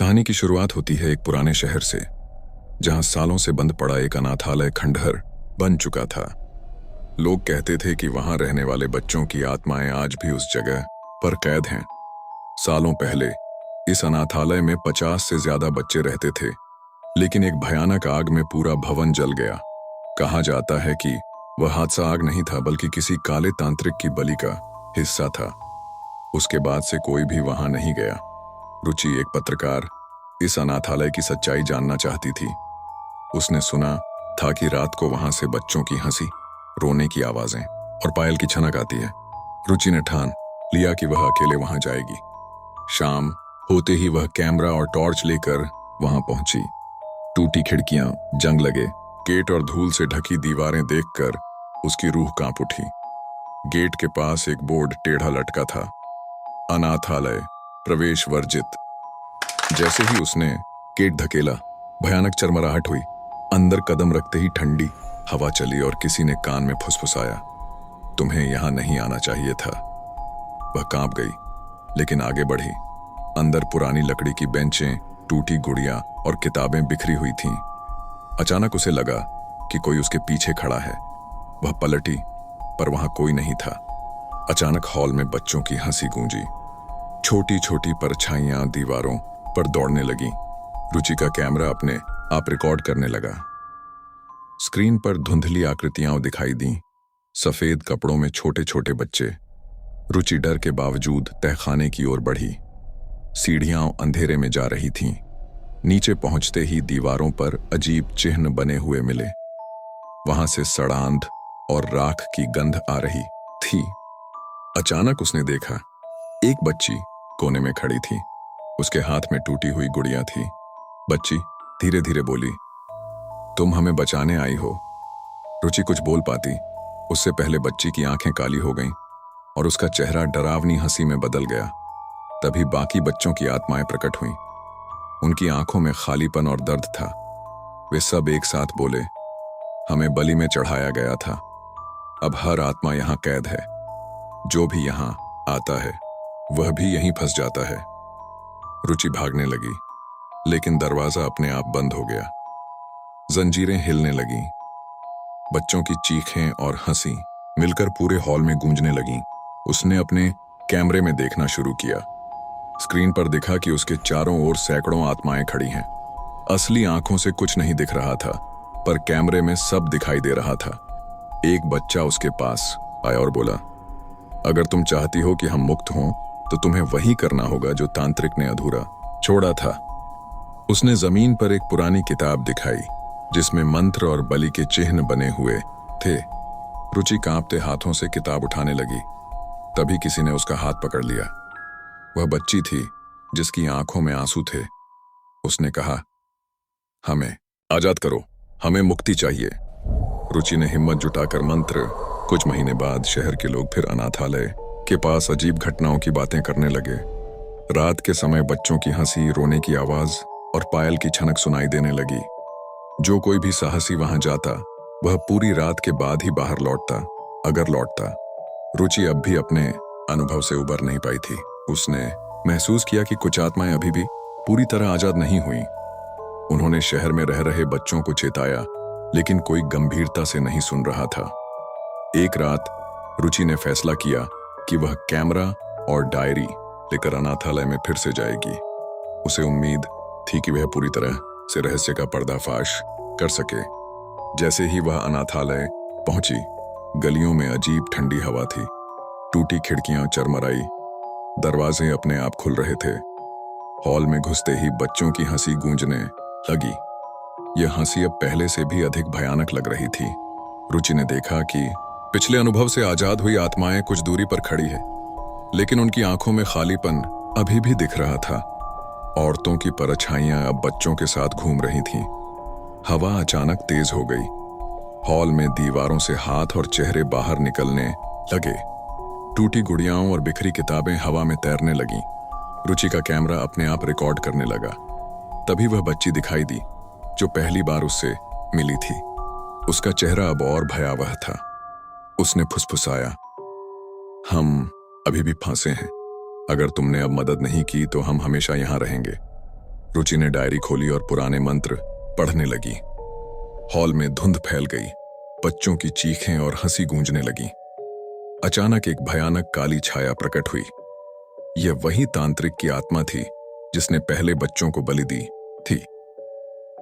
कहानी की शुरुआत होती है एक पुराने शहर से, जहां सालों से बंद पड़ा एक अनाथालय खंडहर बन चुका था। लोग कहते थे कि वहां रहने वाले बच्चों की आत्माएं आज भी उस जगह पर कैद हैं। सालों पहले इस अनाथालय में 50 से ज्यादा बच्चे रहते थे, लेकिन एक भयानक आग में पूरा भवन जल गया। कहा जाता है कि वह हादसा आग नहीं था, बल्कि किसी काले तांत्रिक की बलि का हिस्सा था। उसके बाद से कोई भी वहां नहीं गया। रुचि, एक पत्रकार, इस अनाथालय की सच्चाई जानना चाहती थी। उसने सुना था कि रात को वहां से बच्चों की हंसी, रोने की आवाजें और पायल की छनक आती है। रुचि ने ठान लिया कि वह अकेले वहां जाएगी। शाम होते ही वह कैमरा और टॉर्च लेकर वहां पहुंची। टूटी खिड़कियां, जंग लगे गेट और धूल से ढकी दीवारें देखकर उसकी रूह कांप उठी। गेट के पास एक बोर्ड टेढ़ा लटका था, अनाथालय, प्रवेश वर्जित। जैसे ही उसने गेट धकेला, भयानक चरमराहट हुई। अंदर कदम रखते ही ठंडी हवा चली और किसी ने कान में फुसफुसाया, तुम्हें यहां नहीं आना चाहिए था। वह कांप गई, लेकिन आगे बढ़ी। अंदर पुरानी लकड़ी की बेंचें, टूटी गुड़ियां और किताबें बिखरी हुई थीं। अचानक उसे लगा कि कोई उसके पीछे खड़ा है। वह पलटी, पर वहां कोई नहीं था। अचानक हॉल में बच्चों की हंसी गूंजी। छोटी छोटी परछाइयां दीवारों पर दौड़ने लगी। रुचि का कैमरा अपने आप रिकॉर्ड करने लगा। स्क्रीन पर धुंधली आकृतियां दिखाई दी, सफेद कपड़ों में छोटे छोटे बच्चे। रुचि डर के बावजूद तहखाने की ओर बढ़ी। सीढ़ियां अंधेरे में जा रही थीं। नीचे पहुंचते ही दीवारों पर अजीब चिन्ह बने हुए मिले। वहां से सड़ांध और राख की गंध आ रही थी। अचानक उसने देखा, एक बच्ची कोने में खड़ी थी। उसके हाथ में टूटी हुई गुड़िया थी। बच्ची धीरे धीरे बोली, तुम हमें बचाने आई हो। रुचि कुछ बोल पाती, उससे पहले बच्ची की आंखें काली हो गईं और उसका चेहरा डरावनी हंसी में बदल गया। तभी बाकी बच्चों की आत्माएं प्रकट हुईं। उनकी आंखों में खालीपन और दर्द था। वे सब एक साथ बोले, हमें बलि में चढ़ाया गया था, अब हर आत्मा यहां कैद है। जो भी यहां आता है वह भी यहीं फंस जाता है। रुचि भागने लगी, लेकिन दरवाजा अपने आप बंद हो गया। जंजीरें हिलने लगीं। बच्चों की चीखें और हंसी मिलकर पूरे हॉल में गूंजने लगीं। उसने अपने कैमरे में देखना शुरू किया। स्क्रीन पर दिखा कि उसके चारों ओर सैकड़ों आत्माएं खड़ी हैं। असली आंखों से कुछ नहीं दिख रहा था, पर कैमरे में सब दिखाई दे रहा था। एक बच्चा उसके पास आया और बोला, अगर तुम चाहती हो कि हम मुक्त हों, तो तुम्हें वही करना होगा जो तांत्रिक ने अधूरा छोड़ा था। उसने जमीन पर एक पुरानी किताब दिखाई, जिसमें मंत्र और बलि के चिन्ह बने हुए थे। रुचि कांपते हाथों से किताब उठाने लगी। तभी किसी ने उसका हाथ पकड़ लिया। वह बच्ची थी, जिसकी आंखों में आंसू थे। उसने कहा, हमें आजाद करो, हमें मुक्ति चाहिए। रुचि ने हिम्मत जुटाकर मंत्र। कुछ महीने बाद शहर के लोग फिर अनाथालय के पास अजीब घटनाओं की बातें करने लगे। रात के समय बच्चों की हंसी, रोने की आवाज और पायल की छनक सुनाई देने लगी। जो कोई भी साहसी वहां जाता, वह पूरी रात के बाद ही बाहर लौटता, अगर लौटता। रुचि अब भी अपने अनुभव से उबर नहीं पाई थी। उसने महसूस किया कि कुछ आत्माएं अभी भी पूरी तरह आजाद नहीं हुई। उन्होंने शहर में रह रहे बच्चों को चेताया, लेकिन कोई गंभीरता से नहीं सुन रहा था। एक रात रुचि ने फैसला किया कि वह कैमरा और डायरी लेकर अनाथालय में फिर से जाएगी। उसे उम्मीद थी कि वह पूरी तरह से रहस्य का पर्दाफाश कर सके। जैसे ही वह अनाथालय पहुंची, गलियों में अजीब ठंडी हवा थी। टूटी खिड़कियां चरमराई, दरवाजे अपने आप खुल रहे थे। हॉल में घुसते ही बच्चों की हंसी गूंजने लगी। यह हंसी अब पहले से भी अधिक भयानक लग रही थी। रुचि ने देखा कि पिछले अनुभव से आजाद हुई आत्माएं कुछ दूरी पर खड़ी है, लेकिन उनकी आंखों में खालीपन अभी भी दिख रहा था। औरतों की परछाइयां अब बच्चों के साथ घूम रही थीं। हवा अचानक तेज हो गई। हॉल में दीवारों से हाथ और चेहरे बाहर निकलने लगे। टूटी गुड़ियाओं और बिखरी किताबें हवा में तैरने लगीं। रुचि का कैमरा अपने आप रिकॉर्ड करने लगा। तभी वह बच्ची दिखाई दी, जो पहली बार उससे मिली थी। उसका चेहरा अब और भयावह था। उसने फुसफुसाया, हम अभी भी फंसे हैं। अगर तुमने अब मदद नहीं की तो हम हमेशा यहां रहेंगे। रुचि ने डायरी खोली और पुराने मंत्र पढ़ने लगी। हॉल में धुंध फैल गई, बच्चों की चीखें और हंसी गूंजने लगी। अचानक एक भयानक काली छाया प्रकट हुई। यह वही तांत्रिक की आत्मा थी जिसने पहले बच्चों को बलि दी थी।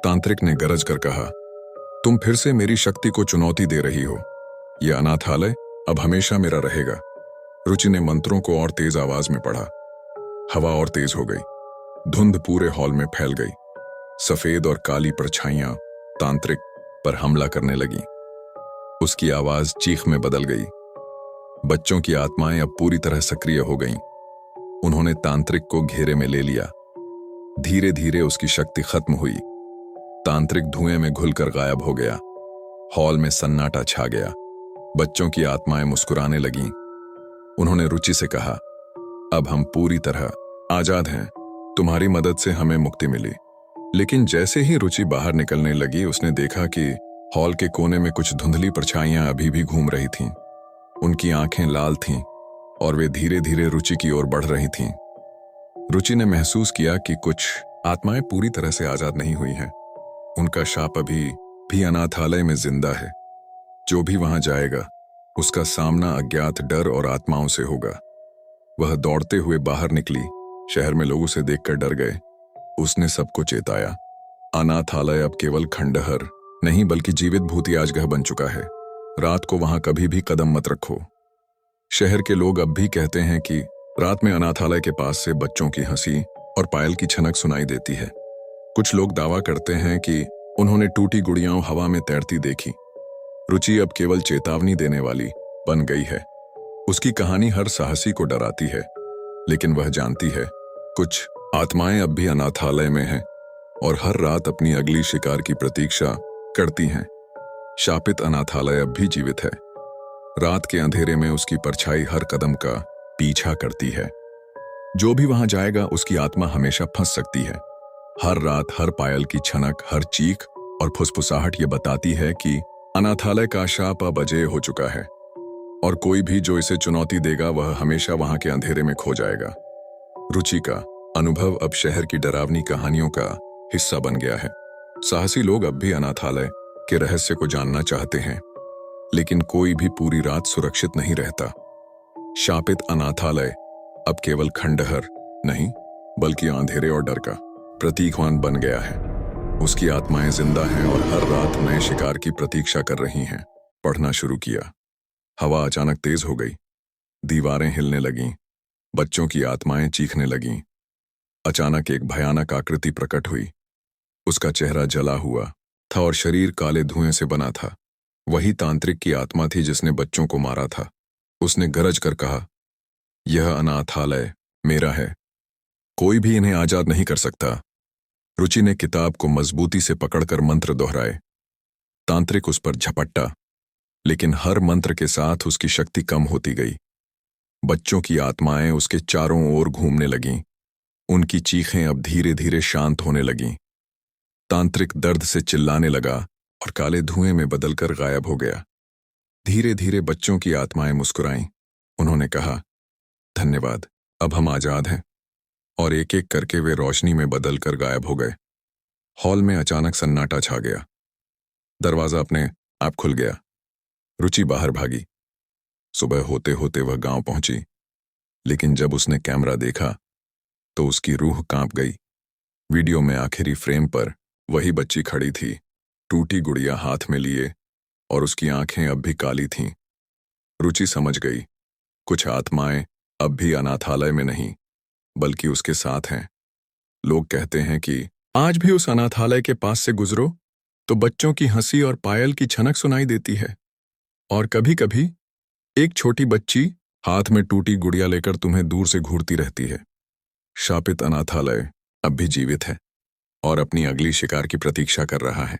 तांत्रिक ने गरज कर कहा, तुम फिर से मेरी शक्ति को चुनौती दे रही हो। यह अनाथालय अब हमेशा मेरा रहेगा। रुचि ने मंत्रों को और तेज आवाज में पढ़ा। हवा और तेज हो गई, धुंध पूरे हॉल में फैल गई। सफेद और काली परछाइयां तांत्रिक पर हमला करने लगी। उसकी आवाज चीख में बदल गई। बच्चों की आत्माएं अब पूरी तरह सक्रिय हो गईं। उन्होंने तांत्रिक को घेरे में ले लिया। धीरे धीरे उसकी शक्ति खत्म हुई। तांत्रिक धुएं में घुलकर गायब हो गया। हॉल में सन्नाटा छा गया। बच्चों की आत्माएं मुस्कुराने लगीं। उन्होंने रुचि से कहा, अब हम पूरी तरह आजाद हैं। तुम्हारी मदद से हमें मुक्ति मिली। लेकिन जैसे ही रुचि बाहर निकलने लगी, उसने देखा कि हॉल के कोने में कुछ धुंधली परछाइयां अभी भी घूम रही थीं। उनकी आंखें लाल थीं और वे धीरे धीरे रुचि की ओर बढ़ रही थीं। रुचि ने महसूस किया कि कुछ आत्माएं पूरी तरह से आजाद नहीं हुई हैं। उनका शाप अभी भी अनाथालय में जिंदा है। जो भी वहां जाएगा, उसका सामना अज्ञात डर और आत्माओं से होगा। वह दौड़ते हुए बाहर निकली। शहर में लोग उसे देखकर डर गए। उसने सबको चेताया, अनाथालय अब केवल खंडहर नहीं बल्कि जीवित भूतियाजगह बन चुका है। रात को वहां कभी भी कदम मत रखो। शहर के लोग अब भी कहते हैं कि रात में अनाथालय के पास से बच्चों की हंसी और पायल की छनक सुनाई देती है। कुछ लोग दावा करते हैं कि उन्होंने टूटी गुड़ियां हवा में तैरती देखी। रुचि अब केवल चेतावनी देने वाली बन गई है। उसकी कहानी हर साहसी को डराती है, लेकिन वह जानती है कुछ आत्माएं अब भी अनाथालय में हैं और हर रात अपनी अगली शिकार की प्रतीक्षा करती हैं। शापित अनाथालय अब भी जीवित है। रात के अंधेरे में उसकी परछाई हर कदम का पीछा करती है। जो भी वहां जाएगा, उसकी आत्मा हमेशा फंस सकती है। हर रात हर पायल की छनक, हर चीख और फुसफुसाहट ये बताती है कि अनाथालय का शाप अब अजेय हो चुका है और कोई भी जो इसे चुनौती देगा, वह हमेशा वहां के अंधेरे में खो जाएगा। रुचि का अनुभव अब शहर की डरावनी कहानियों का हिस्सा बन गया है। साहसी लोग अब भी अनाथालय के रहस्य को जानना चाहते हैं, लेकिन कोई भी पूरी रात सुरक्षित नहीं रहता। शापित अनाथालय अब केवल खंडहर नहीं बल्कि अंधेरे और डर का प्रतीकवान बन गया है। उसकी आत्माएं जिंदा हैं और हर रात नए शिकार की प्रतीक्षा कर रही हैं। पढ़ना शुरू किया। हवा अचानक तेज हो गई। दीवारें हिलने लगीं। बच्चों की आत्माएं चीखने लगीं। अचानक एक भयानक आकृति प्रकट हुई। उसका चेहरा जला हुआ था और शरीर काले धुएं से बना था। वही तांत्रिक की आत्मा थी जिसने बच्चों को मारा था। उसने गरज कर कहा, यह अनाथालय मेरा है। कोई भी इन्हें आजाद नहीं कर सकता। रुचि ने किताब को मजबूती से पकड़कर मंत्र दोहराए। तांत्रिक उस पर झपट्टा, लेकिन हर मंत्र के साथ उसकी शक्ति कम होती गई। बच्चों की आत्माएं उसके चारों ओर घूमने लगीं। उनकी चीखें अब धीरे धीरे शांत होने लगीं। तांत्रिक दर्द से चिल्लाने लगा और काले धुएं में बदलकर गायब हो गया। धीरे धीरे बच्चों की आत्माएं मुस्कुराईं। उन्होंने कहा, धन्यवाद, अब हम आजाद हैं। और एक एक करके वे रोशनी में बदलकर गायब हो गए। हॉल में अचानक सन्नाटा छा गया। दरवाजा अपने आप खुल गया। रुचि बाहर भागी। सुबह होते होते वह गांव पहुंची, लेकिन जब उसने कैमरा देखा तो उसकी रूह कांप गई। वीडियो में आखिरी फ्रेम पर वही बच्ची खड़ी थी, टूटी गुड़िया हाथ में लिए, और उसकी आंखें अब भी काली थीं। रुचि समझ गई, कुछ आत्माएं अब भी अनाथालय में नहीं बल्कि उसके साथ हैं। लोग कहते हैं कि आज भी उस अनाथालय के पास से गुजरो तो बच्चों की हंसी और पायल की छनक सुनाई देती है, और कभी कभी एक छोटी बच्ची हाथ में टूटी गुड़िया लेकर तुम्हें दूर से घूरती रहती है। शापित अनाथालय अब भी जीवित है और अपनी अगली शिकार की प्रतीक्षा कर रहा है।